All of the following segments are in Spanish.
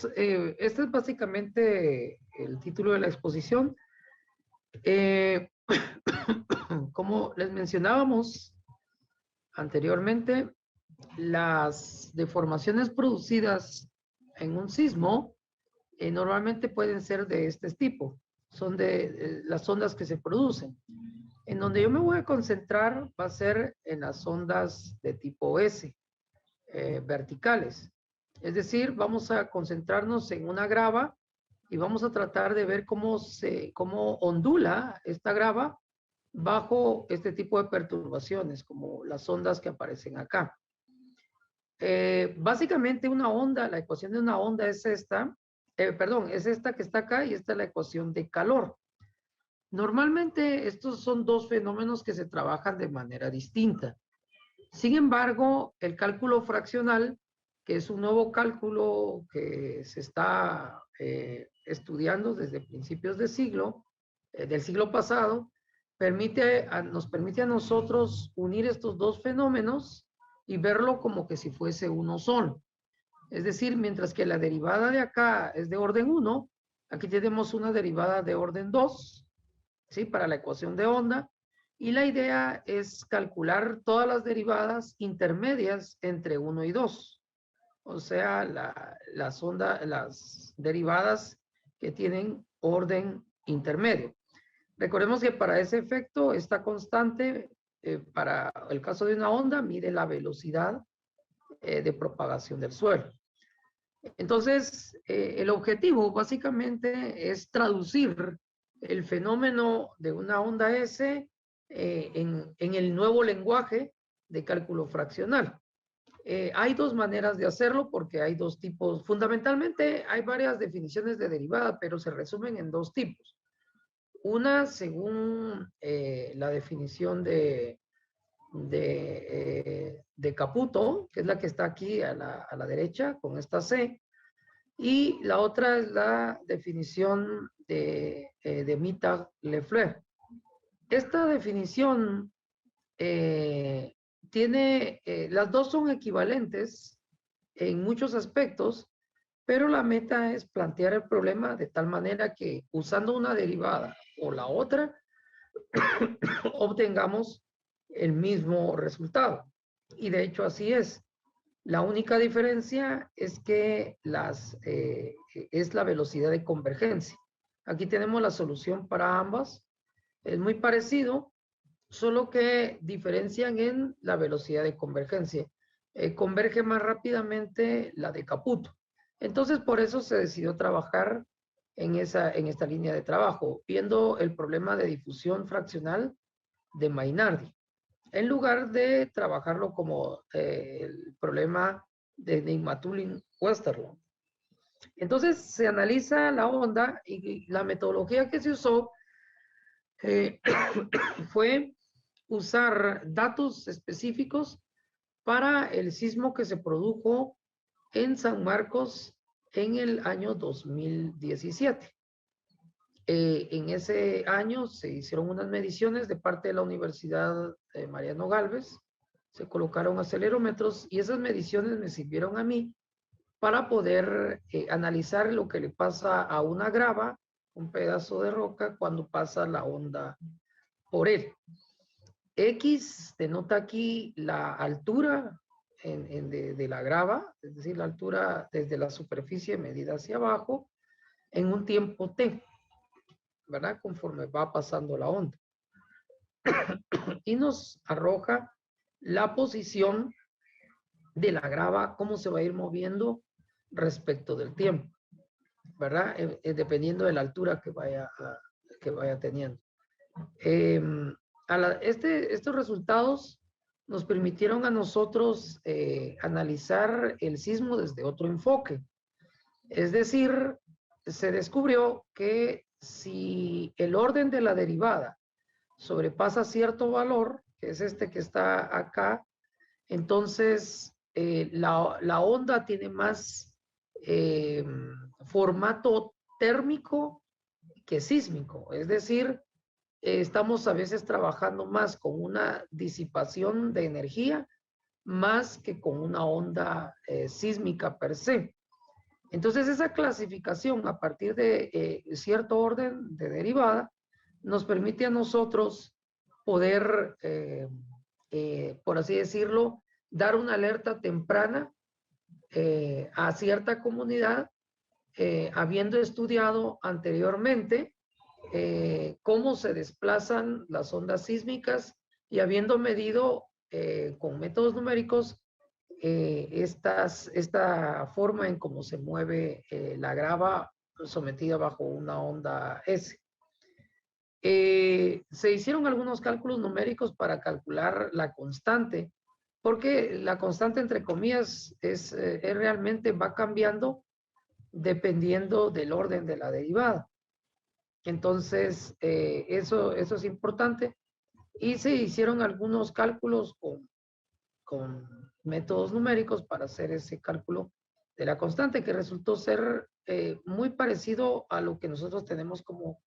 Entonces, este es básicamente el título de la exposición. Como les mencionábamos anteriormente, las deformaciones producidas en un sismo normalmente pueden ser de este tipo. Son de las ondas que se producen. En donde yo me voy a concentrar va a ser en las ondas de tipo S, verticales. Es decir, vamos a concentrarnos en una grava y vamos a tratar de ver cómo ondula esta grava bajo este tipo de perturbaciones, como las ondas que aparecen acá. Básicamente una onda, la ecuación de una onda es esta, es esta que está acá y esta es la ecuación de calor. Normalmente estos son dos fenómenos que se trabajan de manera distinta. Sin embargo, el cálculo fraccional, que es un nuevo cálculo que se está estudiando desde principios del siglo pasado, nos permite a nosotros unir estos dos fenómenos y verlo como que si fuese uno solo. Es decir, mientras que la derivada de acá es de orden 1, aquí tenemos una derivada de orden 2, ¿sí? Para la ecuación de onda. Y la idea es calcular todas las derivadas intermedias entre 1 y 2. O sea, las derivadas que tienen orden intermedio. Recordemos que para ese efecto, esta constante, para el caso de una onda, mide la velocidad de propagación del suelo. Entonces, el objetivo básicamente es traducir el fenómeno de una onda S en el nuevo lenguaje de cálculo fraccional. Hay dos maneras de hacerlo porque hay dos tipos. Fundamentalmente hay varias definiciones de derivada, pero se resumen en dos tipos. Una según la definición de Caputo, que es la que está aquí a la derecha con esta C, y la otra es la definición de Mittag-Leffler. Esta definición las dos son equivalentes en muchos aspectos, pero la meta es plantear el problema de tal manera que usando una derivada o la otra, obtengamos el mismo resultado. Y de hecho así es. La única diferencia es que es la velocidad de convergencia. Aquí tenemos la solución para ambas. Es muy parecido, solo que diferencian en la velocidad de convergencia. Converge más rápidamente la de Caputo. Entonces, por eso se decidió trabajar en esta línea de trabajo, viendo el problema de difusión fraccional de Mainardi, en lugar de trabajarlo como el problema de Nigmatulin-Westerlund. Entonces se analiza la onda y la metodología que se usó fue usar datos específicos para el sismo que se produjo en San Marcos en el año 2017. En ese año se hicieron unas mediciones de parte de la Universidad Mariano Gálvez, se colocaron acelerómetros y esas mediciones me sirvieron a mí para poder analizar lo que le pasa a una grava, un pedazo de roca, cuando pasa la onda por él. X denota aquí la altura de la grava, es decir, la altura desde la superficie medida hacia abajo en un tiempo t, ¿verdad? Conforme va pasando la onda. Y nos arroja la posición de la grava, cómo se va a ir moviendo respecto del tiempo, ¿verdad? Dependiendo de la altura que vaya teniendo. Estos resultados nos permitieron a nosotros analizar el sismo desde otro enfoque. Es decir, se descubrió que si el orden de la derivada sobrepasa cierto valor, que es este que está acá, entonces la onda tiene más formato térmico que sísmico. Es decir, estamos a veces trabajando más con una disipación de energía más que con una onda sísmica per se. Entonces, esa clasificación a partir de cierto orden de derivada nos permite a nosotros poder, por así decirlo, dar una alerta temprana a cierta comunidad, habiendo estudiado anteriormente cómo se desplazan las ondas sísmicas y habiendo medido con métodos numéricos esta forma en cómo se mueve la grava sometida bajo una onda S. Se hicieron algunos cálculos numéricos para calcular la constante, porque la constante, entre comillas, es realmente va cambiando dependiendo del orden de la derivada. Entonces, eso es importante. Y se hicieron algunos cálculos con métodos numéricos para hacer ese cálculo de la constante, que resultó ser muy parecido a lo que nosotros tenemos como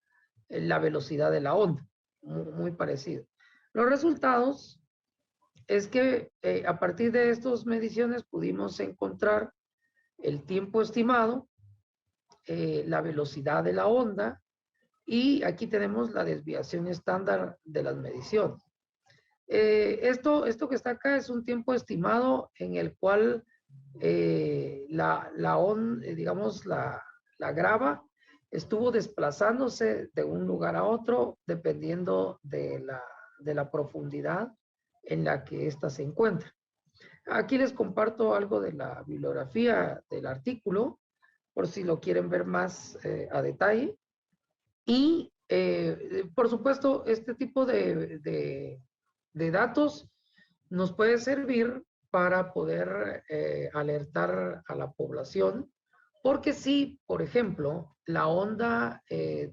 la velocidad de la onda, muy parecido. Los resultados es que a partir de estas mediciones pudimos encontrar el tiempo estimado, la velocidad de la onda, y aquí tenemos la desviación estándar de las mediciones. Esto que está acá es un tiempo estimado en el cual digamos, la grava estuvo desplazándose de un lugar a otro dependiendo de la profundidad en la que ésta se encuentra. Aquí les comparto algo de la bibliografía del artículo, por si lo quieren ver más a detalle. Y, por supuesto, este tipo de datos nos puede servir para poder alertar a la población, porque si, por ejemplo, la onda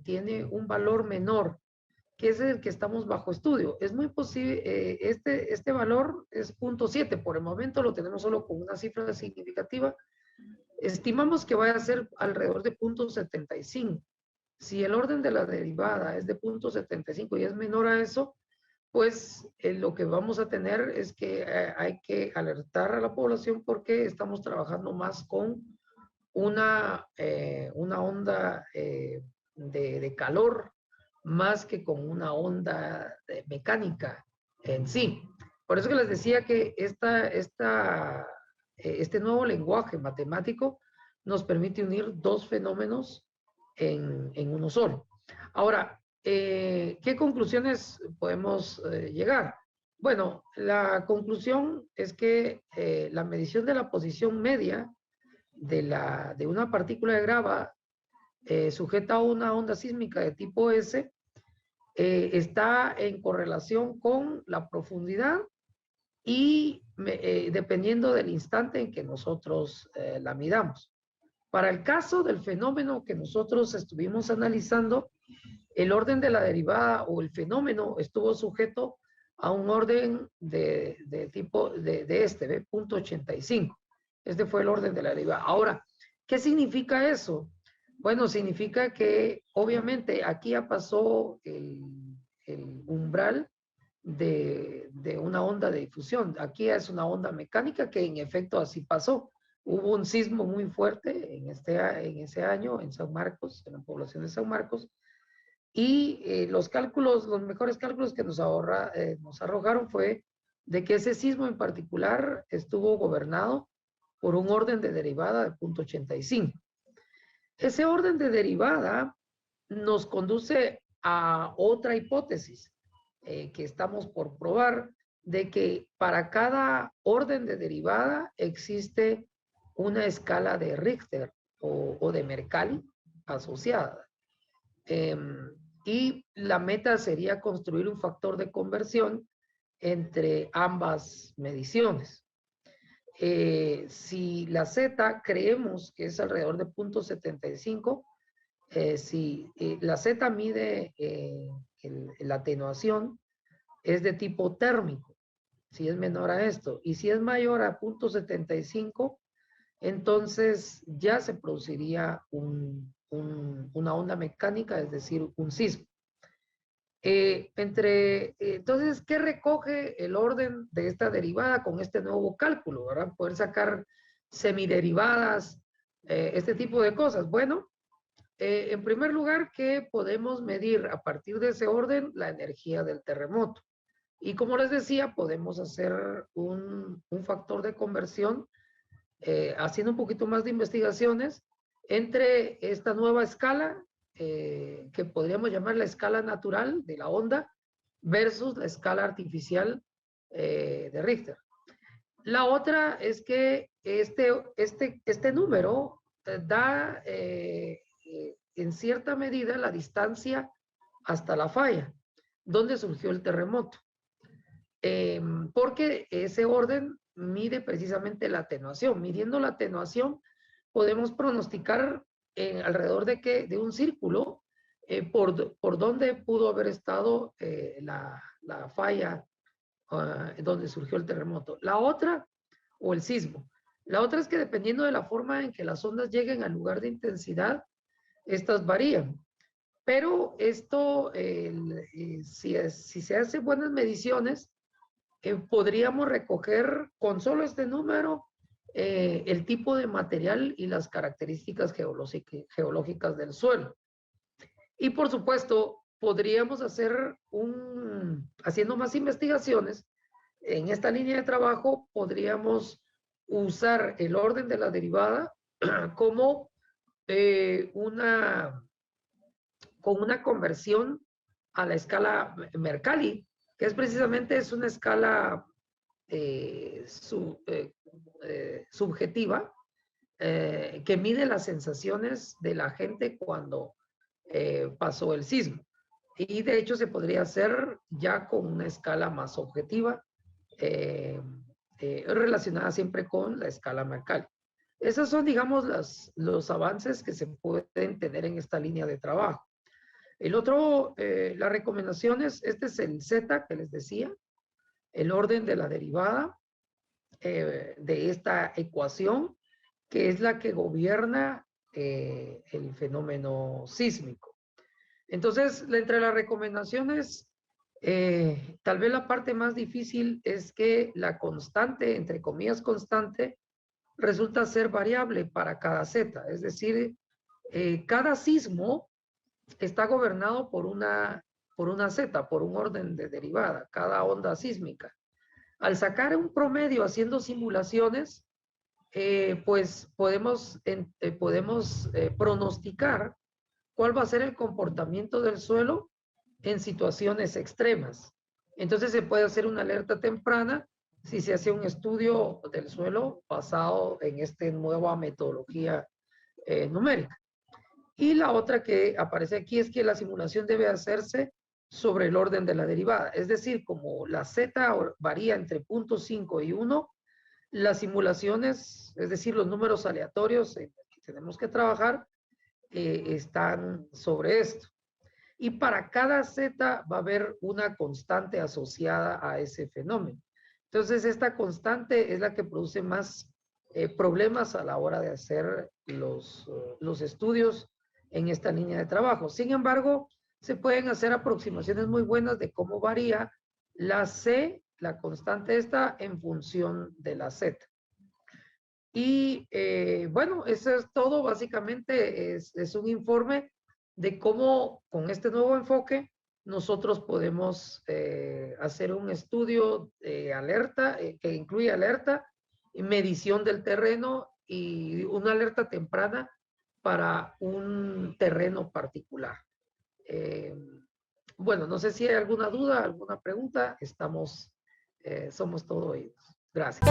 tiene un valor menor, que es el que estamos bajo estudio, es muy posible, este valor es 0.7, por el momento lo tenemos solo con una cifra significativa, estimamos que vaya a ser alrededor de 0.75. Si el orden de la derivada es de 0.75 y es menor a eso, pues lo que vamos a tener es que hay que alertar a la población porque estamos trabajando más con una onda de calor más que con una onda mecánica en sí. Por eso que les decía que este nuevo lenguaje matemático nos permite unir dos fenómenos en uno solo. Ahora, ¿qué conclusiones podemos llegar? Bueno, la conclusión es que la medición de la posición media de una partícula de grava sujeta a una onda sísmica de tipo S está en correlación con la profundidad y dependiendo del instante en que nosotros la midamos. Para el caso del fenómeno que nosotros estuvimos analizando, el orden de la derivada o el fenómeno estuvo sujeto a un orden de tipo de este, 0.85. Este fue el orden de la derivada. Ahora, ¿qué significa eso? Bueno, significa que obviamente aquí ya pasó el umbral de una onda de difusión. Aquí es una onda mecánica que en efecto así pasó. Hubo un sismo muy fuerte en ese año en San Marcos, en la población de San Marcos, y los mejores cálculos que nos arrojaron fue de que ese sismo en particular estuvo gobernado por un orden de derivada de 0.85. Ese orden de derivada nos conduce a otra hipótesis que estamos por probar, de que para cada orden de derivada existe una escala de Richter o de Mercalli asociada. Y la meta sería construir un factor de conversión entre ambas mediciones. Si la Z creemos que es alrededor de 0.75, si la Z mide la atenuación, es de tipo térmico, si es menor a esto. Y si es mayor a 0.75, entonces ya se produciría una onda mecánica, es decir, un sismo. Entonces, ¿qué recoge el orden de esta derivada con este nuevo cálculo? ¿Verdad? Poder sacar semiderivadas este tipo de cosas. Bueno, en primer lugar, que podemos medir a partir de ese orden la energía del terremoto. Y como les decía, podemos hacer un factor de conversión haciendo un poquito más de investigaciones entre esta nueva escala, que podríamos llamar la escala natural de la onda, versus la escala artificial de Richter. La otra es que este número da en cierta medida la distancia hasta la falla, donde surgió el terremoto. Porque ese orden mide precisamente la atenuación. Midiendo la atenuación, podemos pronosticar alrededor de un círculo por donde pudo haber estado la falla donde surgió el terremoto. La otra, o el sismo. La otra es que dependiendo de la forma en que las ondas lleguen al lugar de intensidad, estas varían. Pero esto, si se hacen buenas mediciones, podríamos recoger con solo este número el tipo de material y las características geológicas del suelo. Y por supuesto, podríamos haciendo más investigaciones, en esta línea de trabajo podríamos usar el orden de la derivada como con una conversión a la escala Mercalli, que es una escala subjetiva que mide las sensaciones de la gente cuando pasó el sismo. Y de hecho se podría hacer ya con una escala más objetiva, relacionada siempre con la escala Mercalli. Esos son, digamos, los avances que se pueden tener en esta línea de trabajo. El otro, las recomendaciones, este es el Z que les decía, el orden de la derivada de esta ecuación, que es la que gobierna el fenómeno sísmico. Entonces, entre las recomendaciones, tal vez la parte más difícil es que la constante, entre comillas constante, resulta ser variable para cada Z. Es decir, cada sismo está gobernado por una Z, por un orden de derivada, cada onda sísmica. Al sacar un promedio haciendo simulaciones, pues podemos pronosticar cuál va a ser el comportamiento del suelo en situaciones extremas. Entonces se puede hacer una alerta temprana si se hace un estudio del suelo basado en esta nueva metodología numérica. Y la otra que aparece aquí es que la simulación debe hacerse sobre el orden de la derivada. Es decir, como la Z varía entre 0.5 y 1, las simulaciones, es decir, los números aleatorios en los que tenemos que trabajar, están sobre esto. Y para cada Z va a haber una constante asociada a ese fenómeno. Entonces, esta constante es la que produce más problemas a la hora de hacer los estudios en esta línea de trabajo. Sin embargo, se pueden hacer aproximaciones muy buenas de cómo varía la C, la constante esta, en función de la Z. Y bueno, eso es todo. Básicamente es un informe de cómo con este nuevo enfoque nosotros podemos hacer un estudio de alerta, que incluye alerta, medición del terreno y una alerta temprana para un terreno particular. Bueno, no sé si hay alguna duda, alguna pregunta. Somos todo oídos. Gracias.